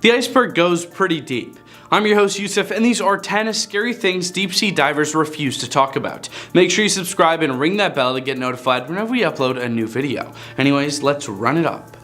The iceberg goes pretty deep. I'm your host Youssef, and these are 10 scary things deep sea divers refuse to talk about. Make sure you subscribe and ring that bell to get notified whenever we upload a new video. Anyways, let's run it up.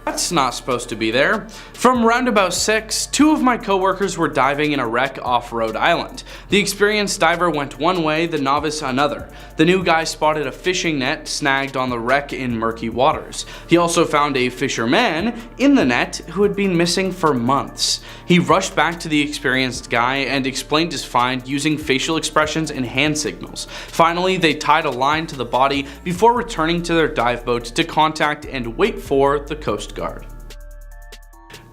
That's not supposed to be there. From roundabout 6, two of my coworkers were diving in a wreck off Rhode Island. The experienced diver went one way, the novice another. The new guy spotted a fishing net snagged on the wreck in murky waters. He also found a fisherman in the net who had been missing for months. He rushed back to the experienced guy and explained his find using facial expressions and hand signals. Finally, they tied a line to the body before returning to their dive boat to contact and wait for the Coast Guard.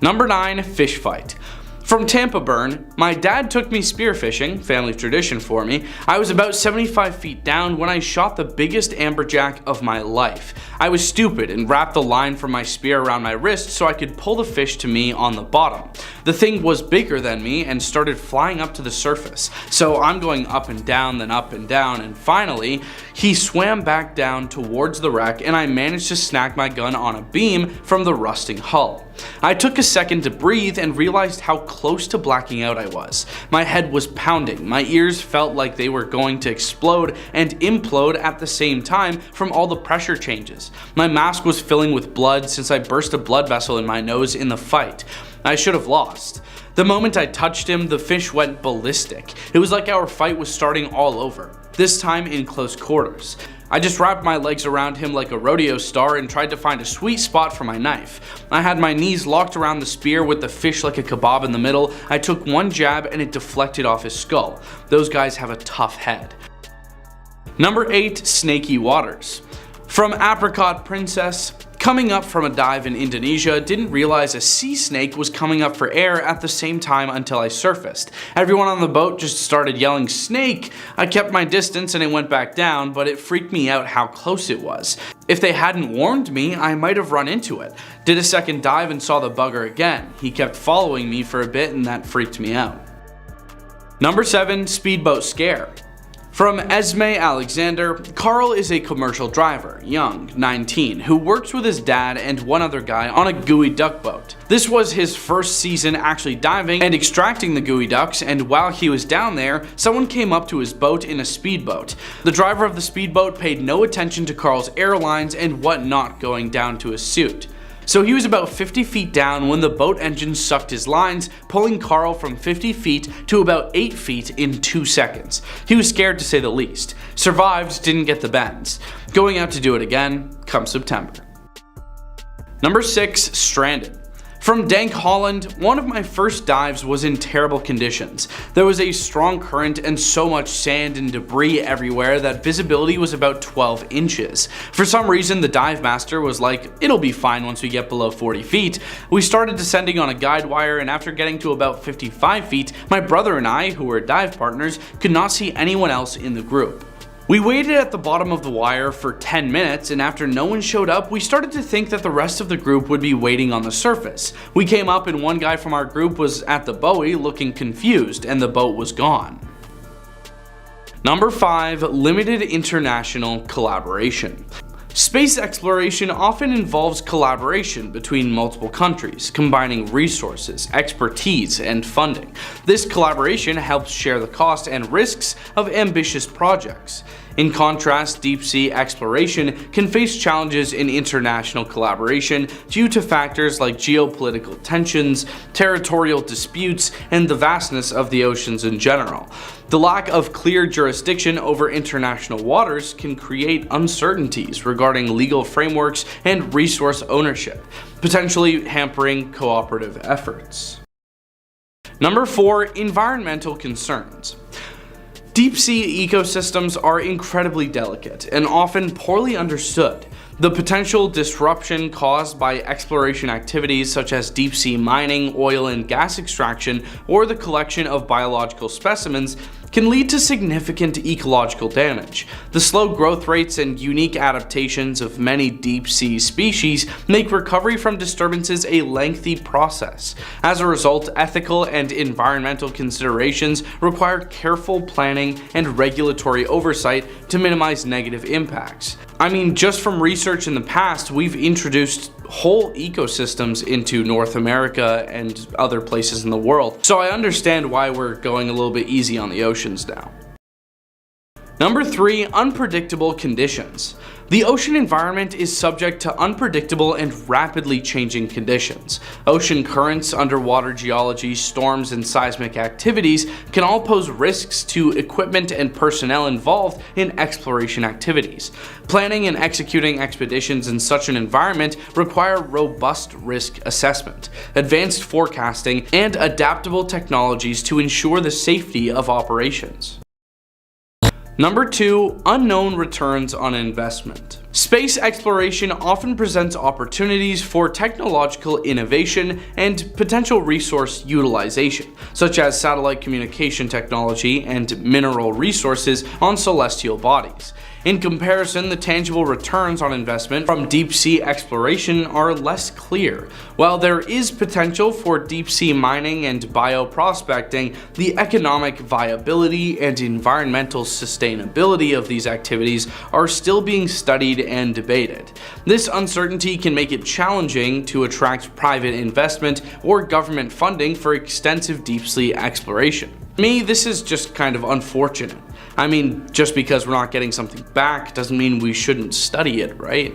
Number 9. Fish fight. From Tampa Burn, my dad took me spearfishing, family tradition for me. I was about 75 feet down when I shot the biggest amberjack of my life. I was stupid and wrapped the line from my spear around my wrist so I could pull the fish to me on the bottom. The thing was bigger than me and started flying up to the surface, so I'm going up and down, then up and down, and finally, he swam back down towards the wreck and I managed to snag my gun on a beam from the rusting hull. I took a second to breathe and realized how close to blacking out I was. My head was pounding, my ears felt like they were going to explode and implode at the same time from all the pressure changes. My mask was filling with blood since I burst a blood vessel in my nose in the fight. I should have lost. The moment I touched him, the fish went ballistic. It was like our fight was starting all over, this time in close quarters. I just wrapped my legs around him like a rodeo star and tried to find a sweet spot for my knife. I had my knees locked around the spear with the fish like a kebab in the middle. I took one jab and it deflected off his skull. Those guys have a tough head. Number 8. Snaky Waters. From Apricot Princess, coming up from a dive in Indonesia, didn't realize a sea snake was coming up for air at the same time until I surfaced. Everyone on the boat just started yelling "snake." I kept my distance and it went back down, but it freaked me out how close it was. If they hadn't warned me, I might have run into it. Did a second dive and saw the bugger again. He kept following me for a bit and that freaked me out. Number 7. Speedboat scare. From Esme Alexander, Carl is a commercial driver, young, 19, who works with his dad and one other guy on a gooey duck boat. This was his first season actually diving and extracting the gooey ducks, and while he was down there, someone came up to his boat in a speedboat. The driver of the speedboat paid no attention to Carl's airlines and whatnot going down to his suit. So he was about 50 feet down when the boat engine sucked his lines, pulling Carl from 50 feet to about 8 feet in 2 seconds. He was scared to say the least. Survived, didn't get the bends. Going out to do it again come September. Number 6. Stranded. From Dank Holland, one of my first dives was in terrible conditions. There was a strong current and so much sand and debris everywhere that visibility was about 12 inches. For some reason, the dive master was like, "It'll be fine once we get below 40 feet. We started descending on a guide wire, and after getting to about 55 feet, my brother and I, who were dive partners, could not see anyone else in the group. We waited at the bottom of the wire for 10 minutes, and after no one showed up, we started to think that the rest of the group would be waiting on the surface. We came up and one guy from our group was at the buoy looking confused, and the boat was gone. Number 5. Limited international collaboration. Space exploration often involves collaboration between multiple countries, combining resources, expertise, and funding. This collaboration helps share the cost and risks of ambitious projects. In contrast, deep-sea exploration can face challenges in international collaboration due to factors like geopolitical tensions, territorial disputes, and the vastness of the oceans in general. The lack of clear jurisdiction over international waters can create uncertainties regarding legal frameworks and resource ownership, potentially hampering cooperative efforts. Number 4. Environmental concerns. Deep-sea ecosystems are incredibly delicate and often poorly understood. The potential disruption caused by exploration activities such as deep-sea mining, oil and gas extraction, or the collection of biological specimens can lead to significant ecological damage. The slow growth rates and unique adaptations of many deep-sea species make recovery from disturbances a lengthy process. As a result, ethical and environmental considerations require careful planning and regulatory oversight to minimize negative impacts. I mean, just from research in the past, we've introduced whole ecosystems into North America and other places in the world. So I understand why we're going a little bit easy on the oceans now. Number 3, unpredictable conditions. The ocean environment is subject to unpredictable and rapidly changing conditions. Ocean currents, underwater geology, storms, and seismic activities can all pose risks to equipment and personnel involved in exploration activities. Planning and executing expeditions in such an environment require robust risk assessment, advanced forecasting, and adaptable technologies to ensure the safety of operations. Number 2, unknown returns on investment. Space exploration often presents opportunities for technological innovation and potential resource utilization, such as satellite communication technology and mineral resources on celestial bodies. In comparison, the tangible returns on investment from deep-sea exploration are less clear. While there is potential for deep-sea mining and bioprospecting, the economic viability and environmental sustainability of these activities are still being studied and debated. This uncertainty can make it challenging to attract private investment or government funding for extensive deep-sea exploration. To me, this is just kind of unfortunate. I mean, just because we're not getting something back doesn't mean we shouldn't study it, right?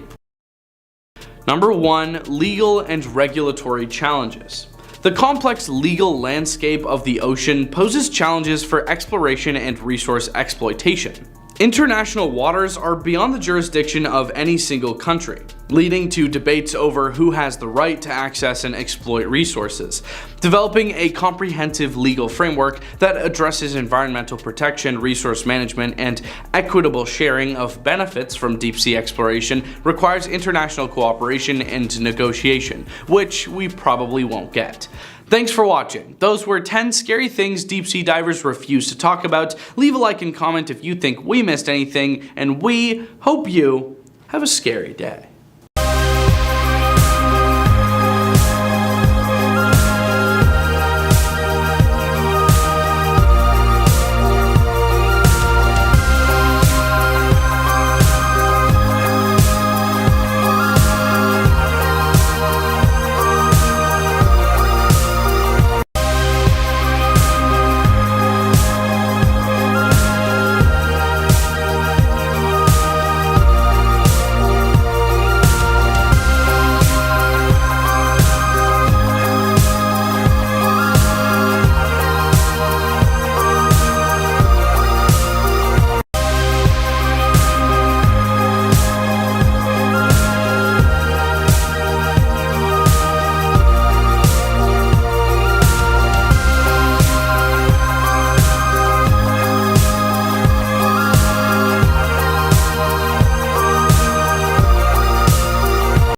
Number 1, legal and regulatory challenges. The complex legal landscape of the ocean poses challenges for exploration and resource exploitation. International waters are beyond the jurisdiction of any single country, leading to debates over who has the right to access and exploit resources. Developing a comprehensive legal framework that addresses environmental protection, resource management, and equitable sharing of benefits from deep-sea exploration requires international cooperation and negotiation, which we probably won't get. Thanks for watching. Those were 10 scary things deep-sea divers refuse to talk about. Leave a like and comment if you think we missed anything, and we hope you have a scary day.